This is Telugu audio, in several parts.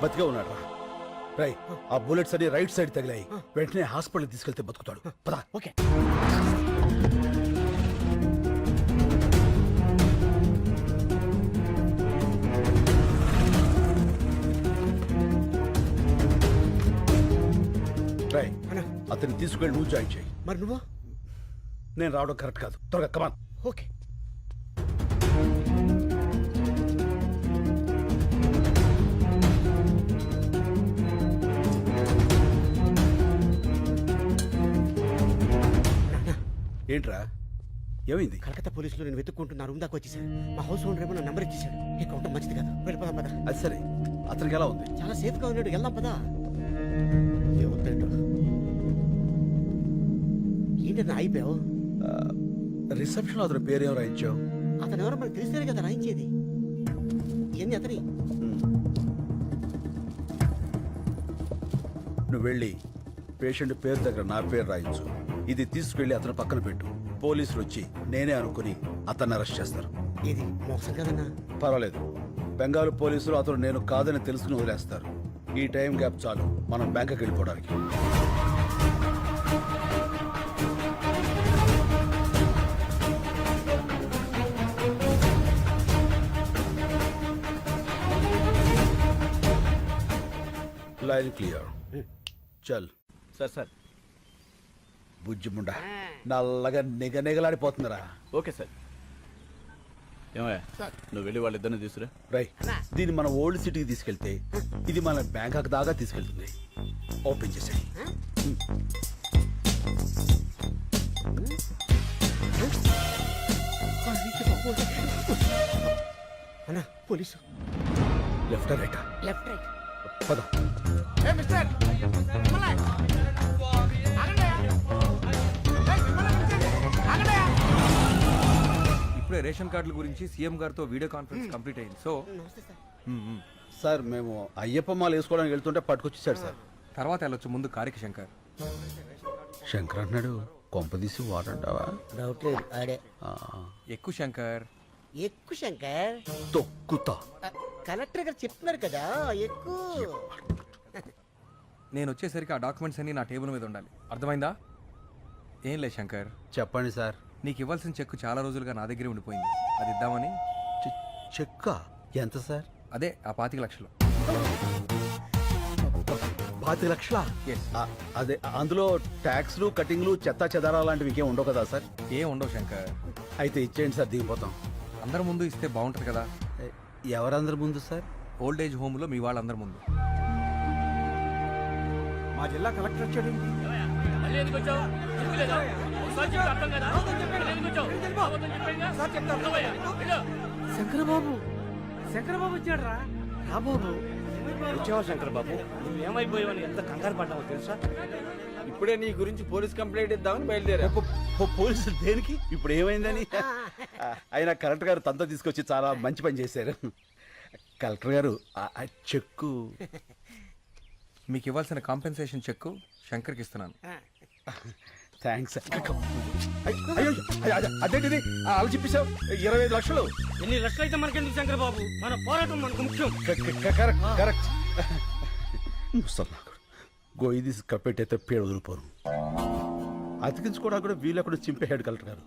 బతికే ఉన్నాడు రా. రై ఆ బుల్లెట్స్ అన్ని రైట్ సైడ్ తగిలాయి. వెంటనే హాస్పిటల్ తీసుకెళ్తే బతుకుతాడు. పద. ఓకే. రై అతన్ని తీసుకెళ్ళి నువ్వు జాయిన్ చేయి. మరి నువ్వు? నేను రావడం కరెక్ట్ కాదు. త్వరగా కమాన్. ఓకే. ఏంట్రా ఏమైంది? కలకత్తా పోలీసులు నేను వెతుక్కుంటున్నా రూమ్ దాకా వచ్చేసాను. మా హౌస్ ఓనర్ ఏమో నా నంబర్ ఇచ్చేసాడు. ఇక ఉండడం మంచిది కాదు. వెళ్ళిపోదాం పదా. అది సరే, అతనికి ఎలా ఉంది? చాలా సేఫ్ గా ఉన్నాడు. వెళ్దాం పదా. ఏమవుతాడు? ఏంటన్నా అయిపోయావు? రిసెప్షన్ అతని పేరేం రాయించావు? అతను ఎవరో మనకు తెలిస్తేనే కదా రాయించేది. ఏంది అతని? నువ్వు వెళ్ళి పేషెంట్ పేరు దగ్గర నా పేరు రాయించు. ఇది తీసుకెళ్లి అతని పక్కన పెట్టు. పోలీసులు వచ్చి నేనే అనుకుని అతన్ని అరెస్ట్ చేస్తారు. ఇది మోసం కదన్నా. పర్వాలేదు, బెంగాల్ పోలీసులు అతను నేను కాదని తెలుసుకుని వదిలేస్తారు. ఈ టైం గ్యాప్ చాలు మనం బ్యాంకుకి వెళ్ళిపోవడానికి. Line clear. చల్. సార్ బుజ్జిముండా నల్లగా నిగనిగలాడిపోతుందిరా. Okay sir. ఏమయ్యా నువ్వు వెళ్ళి వాళ్ళిద్దరిని తీసుకురా. రై దీన్ని మన ఓల్డ్ సిటీకి తీసుకెళ్తే ఇది మన బ్యాంకాక్ దాకా తీసుకెళ్తుంది. ఓపెన్ చేసేయి. అన్నా police. Left right? Left right. పద. ఇప్పుడే రేషన్ కార్డుల గురించి సీఎం గారితో వీడియో కాన్ఫరెన్స్ కంప్లీట్ అయింది. సో సార్ మేము అయ్యప్ప మాల వేసుకోవడానికి వెళ్తుంటే పట్టుకొచ్చేసాడు సార్. తర్వాత వెళ్ళొచ్చు, ముందు కారిక శంకర్. శంకర్ అన్నాడు, కొంపదీసి వాడంటావా? డౌట్ లేదు ఆడే. ఎక్కువ శంకర్. ఎక్కువ శంకర్. తొక్కుతా. కలెక్టర్ గారు చెప్తున్నారు కదా ఎక్కువ. నేను వచ్చేసరికి ఆ డాక్యుమెంట్స్ అన్ని నా టేబుల్ మీద ఉండాలి. అర్థమైందా? ఏం లేదు శంకర్, చెప్పండి సార్. నీకు ఇవ్వాల్సిన చెక్కు చాలా రోజులుగా నా దగ్గరే ఉండిపోయింది. అది ఇద్దామని. చెక్క ఎంత సార్? అదే ఆ 25 లక్షలు. 25 లక్షలా? Yes. అదే అందులో ట్యాక్స్లు కటింగ్లు చెత్తా చెదారా లాంటివి ఇంకేం ఉండవు కదా సార్? ఏం ఉండవు శంకర్. అయితే ఇచ్చేయండి సార్, దిగిపోతాం. అందరి ముందు ఇస్తే బాగుంటుంది కదా. ఎవరందరి ముందు సార్? ఓల్డ్ ఏజ్ హోమ్లో మీ వాళ్ళందరి ముందు. మా జిల్లా కలెక్టర్ వచ్చాడు. శంకరబాబు. శంకరబాబు వచ్చాడు రా. బాబు వచ్చావా శంకర్ బాబు? నువ్వేమైపోయావని ఎంత కంగారు పడ్డావో తెలుసా? ఇప్పుడే నీ గురించి పోలీస్ కంప్లైంట్ ఇద్దామని బయలుదేరా. పోలీసులు దేనికి? ఇప్పుడు ఏమైందని? అయినా కలెక్టర్ గారు తనతో తీసుకొచ్చి చాలా మంచి పని చేశారు. కలెక్టర్ గారు ఆ చెక్కు మీకు ఇవ్వాల్సిన కాంపెన్సేషన్ చెక్కు శంకర్కి ఇస్తున్నాను. థ్యాంక్స్. అదేంటిది అలా చెప్పేశావు? 25 లక్షలు. ఎన్ని లక్షలు అయితే మనకెందుకు శంకర్ బాబు? మన పోరాటం మనకు ముఖ్యం. కరెక్ట్. గోయి తీసి కప్పెట్టయితే పేరు వదిలిపోరు. అతికించుకోవడానికి కూడా వీళ్ళెక్కడ చింపేశాడు కలెక్టర్ గారు.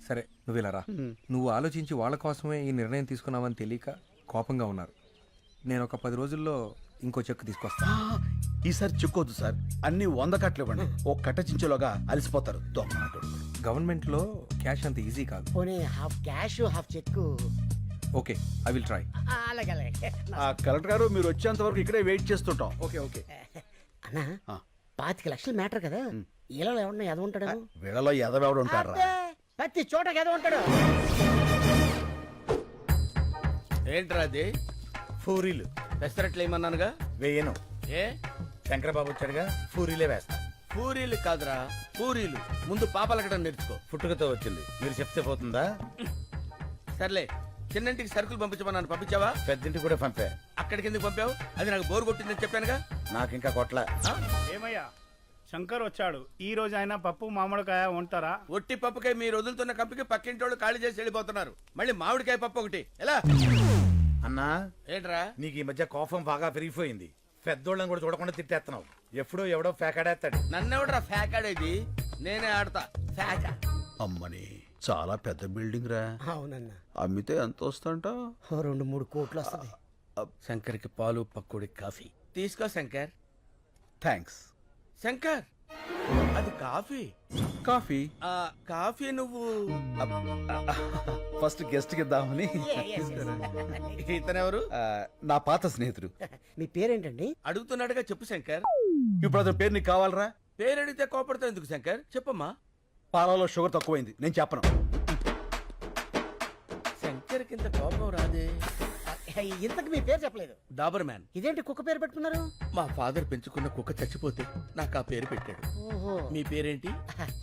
సరే నువ్వు ఇలా రా. నువ్వు ఆలోచించి వాళ్ళ కోసమే ఈ నిర్ణయం తీసుకున్నావని తెలియక కోపంగా ఉన్నారు. నేను ఒక 10 రోజుల్లో ఇంకో చెక్కు తీసుకొస్తా. ఈసారి చెక్కొద్దు సార్, అన్ని 100 కట్టలు ఇవ్వండి. ఓ కట్ట చించేలోగా అలసిపోతారు. గవర్నమెంట్ లో క్యాష్ అంత ఈజీ కాదు. పోనీ half cash half cheque. Okay, I will try. అలాగే అలాగే. కలెక్టర్ గారు మీరు వచ్చేంత వరకు ఇక్కడే వెయిట్ చేస్తుంటాం. ఓకే. అన్నా 25 లక్షలు మ్యాటర్ కదా. ఇలా ఎవరన్నా ఎద ఉంటాడు? వీళ్ళలో ఎదవెవడు ఉంటారా? ప్రతి చోట ఎద ఉంటాడు. ఏంట్రా అది? పూరీలు పెసరట్లు ఏమన్నానుగా? వేయను. ఏ శంకరబాబు వచ్చాడుగా, పూరీలే వేస్తా. పూరీలు కాదురా పూరీలు. ముందు పాపలకడం నేర్చుకో. పుట్టుకతో వచ్చింది, మీరు చెప్తే పోతుందా? సర్లే, చిన్నంటికి సరుకులు పంపించమన్నాను, పంపించావా? పెద్దింటికి కూడా పంపా. అక్కడికి ఎందుకు పంపావు? అది నాకు బోరు కొట్టిందని చెప్పానుగా. నాకు ఇంకా కొట్ల. ఏమయ్యా శంకర్ వచ్చాడు. ఈ రోజు ఆయన పప్పు మామిడికాయ ఉంటారా? ఒట్టి పప్పుకాయ మీరు వదులుతున్న కంపికి పక్కింటోళ్ళు ఖాళీ చేసి వెళ్ళిపోతున్నారు. మళ్ళీ మామిడికాయ పప్పు ఒకటి ఎలా? అన్నా ఏంట్రా నీకు ఈ మధ్య కోపం బాగా పెరిగిపోయింది. పెద్దోళ్ళని కూడా చూడకుండా తిట్టేస్తున్నావు. ఎప్పుడో ఎవడో ఫేకాడేస్తాడు. నన్నెవడ్రా ఫ్యాక్ ఆడేది? నేనే ఆడతా ఫ్యాక్. అమ్మని చాలా పెద్ద బిల్డింగ్ రా. అవునన్నా, అమ్మితే ఎంత వస్తుంట? ఓ 2-3 కోట్లు వస్తుంది. శంకర్కి పాలు పక్కుడి కాఫీ తీసుకో శంకర్. థ్యాంక్స్. శంకర్ అది కాఫీ. కాఫీ ఆ కాఫీ నువ్వు ఫస్ట్ గెస్ట్ కి ఇద్దామని. ఇతనెవరు? నా పాత స్నేహితుడు. మీ పేరేంటండి? అడుగుతున్నాడుగా చెప్పు శంకర్. ఇప్పుడు అతని పేరు నీకు కావాలరా? పేరు అడిగితే కోపడతావు ఎందుకు శంకర్? చెప్పమ్మా. పాలలో షుగర్ తక్కువైంది, నేను చెప్పను. శంకర్కి ఇంత కోపం రాదే. ఇంతకు మీ పేరు చెప్పలేదు. డాబర్ మ్యాన్. ఇదేంటి కుక్క పేరు పెట్టుకున్నారు? మా ఫాదర్ పెంచుకున్న కుక్క చచ్చిపోతే నాకు ఆ పేరు పెట్టాడు. ఓహో, మీ పేరేంటి?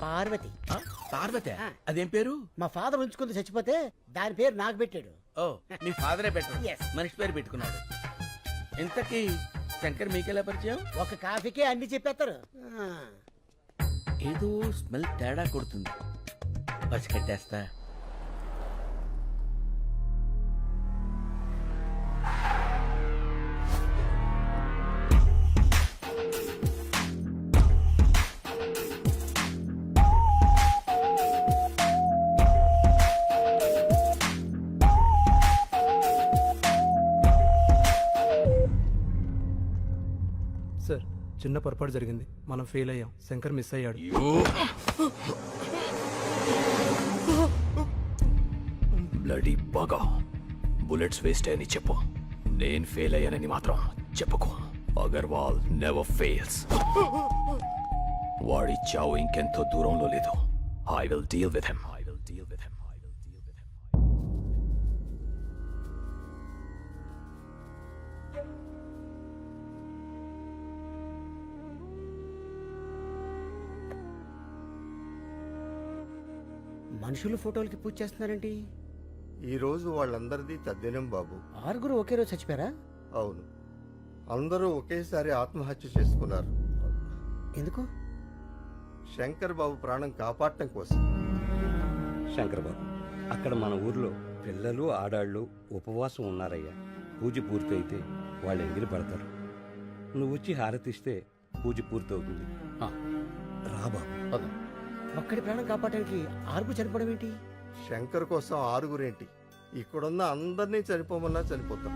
పార్వతి. ఆ, పార్వతి. అదేం పేరు? మా ఫాదర్ ఉంచుకుంది, చచ్చిపోతే దాని పేరు నాకు పెట్టాడు. ఓ మీ ఫాదరే పెట్టాడు. Yes. మనిషి పేరు పెట్టుకున్నాడు. ఇంతకీ శంకర్ మీకెలా పరిచయం? ఒక కాఫీకే అన్ని చెప్పేస్తారు. ఏదో స్మెల్ తేడా కొడుతుంది. పచ్చి కట్టేస్తా. సార్, చిన్న పొరపాటు జరిగింది. మనం ఫెయిల్ అయ్యాం. శంకర్ మిస్ అయ్యాడు. బ్లడీ బాగా బుల్లెట్స్ వేస్ట్ అని చెప్పు. నేను ఫెయిల్ అయ్యానని మాత్రం చెప్పుకో. Agarwal never fails. వాడి చావు ఇంకెంతో దూరంలో లేదు. I will deal with him. మనుషులు ఫోటోలకి పూజ చేస్తున్నారేంటి? ఈ రోజు వాళ్ళందరిది తద్దినం బాబు. 6 ఒకే రోజు చచ్చిపోయారా? అవును, అందరూ ఒకేసారి ఆత్మహత్య చేసుకున్నారు. ఎందుకు? శంకర్ బాబు ప్రాణం కాపాడటం కోసం. శంకర్ బాబు, అక్కడ మన ఊర్లో పిల్లలు ఆడాళ్ళు ఉపవాసం ఉన్నారయ్యా. పూజ పూర్తయితే వాళ్ళు ఎంగిలి పడతారు. నువ్వు వచ్చి హారతిస్తే పూజ పూర్తవుతుంది. రా బాబు. ఒక్కడి ప్రాణం కాపాడడానికి 6 చనిపోవడం ఏంటి? శంకర్ కోసం 6 ఏంటి, ఇక్కడున్న అందరినీ చనిపోమన్నా చనిపోతాం.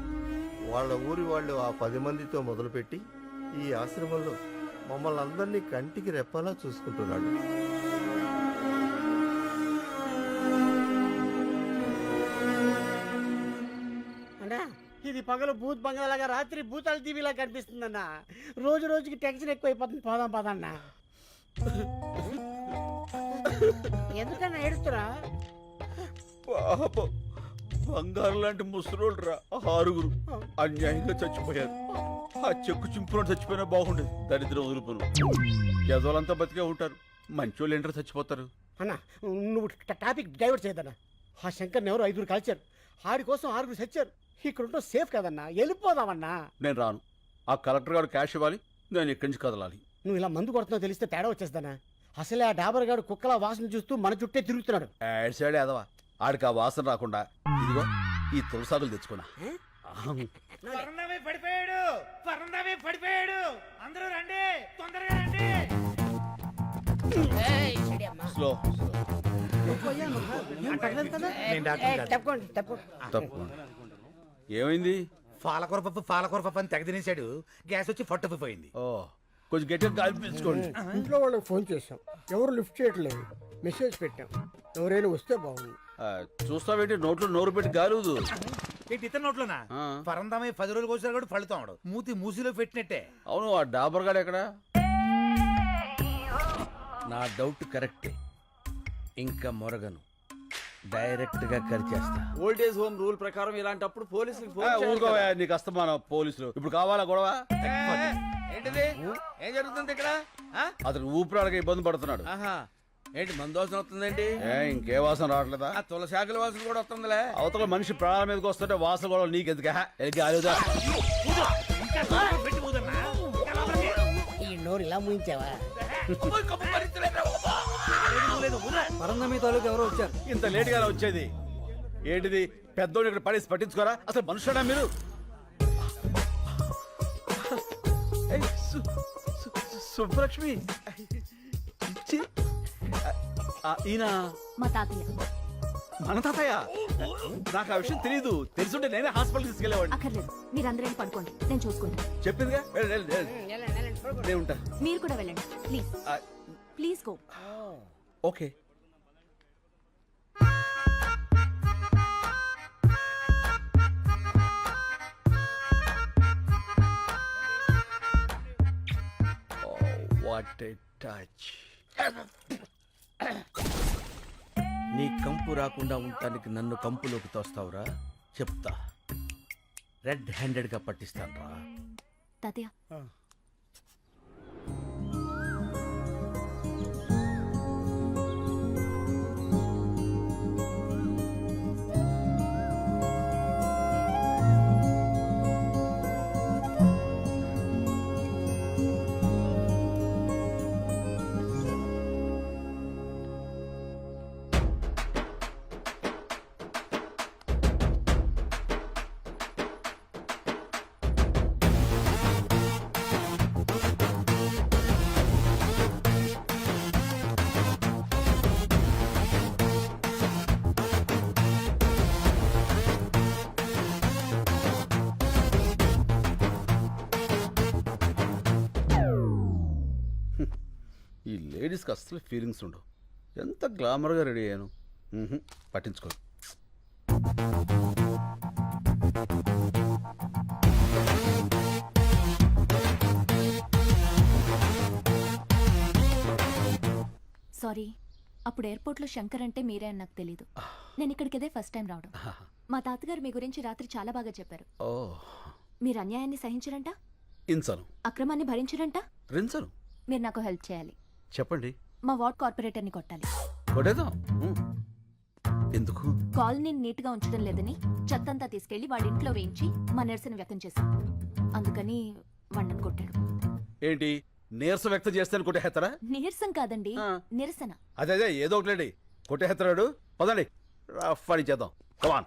వాళ్ళ ఊరి వాళ్ళు ఆ 10 మందితో మొదలుపెట్టి ఈ ఆశ్రమంలో మమ్మల్ని అందరినీ కంటికి రెప్పలా చూసుకుంటున్నాడు. అన్నా, ఇది పగలు భూత్ బంగాలాగా, రాత్రి భూతాల టీవీలా కనిపిస్తుందన్నా. రోజు రోజుకి టెన్షన్ ఎక్కువైపోతుంది. పోదాం పదన్నా. ఎందుకన్నా ఏడుస్తురా? పాపం, బంగారు లాంటి ముసలోళ్ళు రా 6 అన్యాయంగా చచ్చిపోయారు. ఆ చెక్కు చింపులో చచ్చిపోయినా బాగుండేది. దరిద్రం వదులుపులు యజోలంతా బతికే ఉంటారు. మంచోళ్ళు ఏంటారు చచ్చిపోతారు. అన్నా, నువ్వు టాపిక్ డైవర్ట్ చేయదన్నా. ఆ శంకర్ని ఎవరు 5 కాల్చారు. ఆడి కోసం 6 చచ్చారు. ఇక్కడ ఉంటే సేఫ్ కదన్నా, వెళ్ళిపోదామన్నా. నేను రాను. ఆ కలెక్టర్ గారు క్యాష్ ఇవ్వాలి, నేను ఇక్కడి నుంచి కదలాలి. నువ్వు ఇలా మందు కొడుతున్నావు తెలిస్తే తేడా వచ్చేస్తానా? అసలే ఆ డాబర్ గాడు కుక్కల వాసన చూస్తూ మన చుట్టే తిరుగుతున్నాడు. యాడ్ సైడ్ ఎదవా, ఆడికి ఆ వాసన రాకుండా ఇదిగో ఈ తులసాకులు తెచ్చుకున్నా. పడిపోయాడు, పడిపోయాడు. అందరూ రండి, తొందరగా రండి. స్లో తప్పుకోండి. తప్పకుండా. ఏమైంది? పాలకూర పప్పు అని తెగ తినేశాడు. గ్యాస్ వచ్చి ఫట్టుకుపోయింది. ఓ, కొంచెం గట్టిగా గాలి పీల్చుకోండి. ఇంట్లో వాళ్ళకి ఫోన్ చేశాం, ఎవరు లిఫ్ట్ చేయట్లేదు. మెసేజ్ పెట్టాం, ఎవరైనా వస్తే బాగుంది. చూస్తావేంటి, నోట్లో నోరు పెట్టి గాలుదు. ఏంటి ఇతర నోట్లోనా? పరందమై 10 రోజులు కోసారు కూడా ఫలితాడు. మూతి మూసిలో పెట్టినట్టే. అవును, ఆ డాబర్ గాడు ఎక్కడ? నా డౌట్ కరెక్టే. ఇంకా మొరగను, డైరెక్ట్ గా కరిచేస్తా. ఓల్డేజ్ హోమ్ రూల్ ప్రకారం ఇలాంటప్పుడు పోలీసులకు ఊరుకోవా, నీకు అస్తమానం పోలీసులు. ఇప్పుడు కావాలా గొడవ? ఏంటిది? ఏం జరుగుతుంది ఇక్కడ? అతను ఊపిరాడక ఇబ్బంది పడుతున్నాడు. ఆహా, ఏంటి మందోసన వస్తుందేంటి? ఇంకే వాసన రావట్లేదా? ఆ తులసాకుల వాసన కూడా వస్తుందిలే. అవతల మనిషి ప్రాణాల మీదకి వస్తుంటే వాసన కూడా నీకెందుకు? ఈ నోరు ఇలా ముయించావా? పరందమి తాలూకు ఎవరో వచ్చారు. ఇంత లేట్ గా వచ్చేది ఏంటిది? పెద్దోడు ఇక్కడ పడేసి పట్టించుకోరా అసలు మనుషుడా మీరు ఏయ్, సుబ్బలక్ష్మి ఇచ్చి. ఈయన మా తాతయ్య. మన తాతయ్య. నాకు ఆ విషయం తెలియదు. తెలుసుంటే నేనే హాస్పిటల్ తీసుకెళ్ళేవాడిని. అక్కర్లేదు, మీరందరూ వెళ్ళి పడుకోండి, నేను చూసుకుంటాను. చెప్పిందిగా వెళ్ళు, వెళ్ళు, వెళ్ళు. నేను ఉంటా. మీరు కూడా వెళ్ళండి please. Please go. Okay. What a touch. నీ కంపు రాకుండా ఉండటానికి నన్ను కంపులోకి తోస్తావురా? చెప్తా, రెడ్ హ్యాండెడ్ గా పట్టిస్తాను రా. తాతయ్య ఈ లేడీస్కి అస్సలు ఫీలింగ్స్ ఉండవు. ఎంత గ్లామర్గా రెడీ అయ్యాను. పట్టించుకో. సారీ, అప్పుడు ఎయిర్పోర్ట్లో శంకర్ అంటే మీరే అని నాకు తెలీదు. నేను ఇక్కడికి ఇదే ఫస్ట్ టైం రావడం. మా తాతగారు మీ గురించి రాత్రి చాలా బాగా చెప్పారు. ఓ, మీరు అన్యాయాన్ని సహించరంట, ఇన్సను అక్రమాన్ని భరించరంట. రిన్సను. మీరు నాకు హెల్ప్ చేయాలి. చెప్పండి. మా వార్డ్ కార్పొరేటర్ని కొట్టాలి. కొట్టేద్దాం. ఎందుకు? కాలనీని నీట్గా ఉంచడం లేదని చెత్తంతా తీసుకెళ్లి వాడి ఇంట్లో వేయించి మా నిరసన వ్యక్తం చేశాం. అందుకని వండని కొట్టాడు. ఏంటి నీరసం వ్యక్తం చేస్తాను కొట్టేస్తారా? నీరసం కాదండి, నిరసన. అదే ఏదో ఒకటి కొట్టేస్తాడు. పదండి, రఫ్ అని చేద్దాం. కమాన్.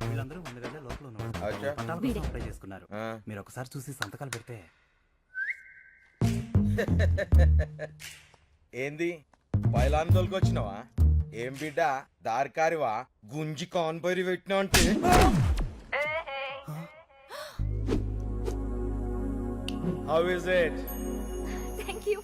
వీళ్ళందరూ ఉండగా లోపల ఉన్నారు. వీడే. అప్లై చేసుకున్నారు. మీరు ఒకసారి చూసి సంతకాలు పెడితే. ఏంది పైలాన్ తోలుకొచ్చినావా? ఏం బిడ్డ దారికారివా? గుంజి కాన్పరి పెట్టినా అంటే How is it? Thank you.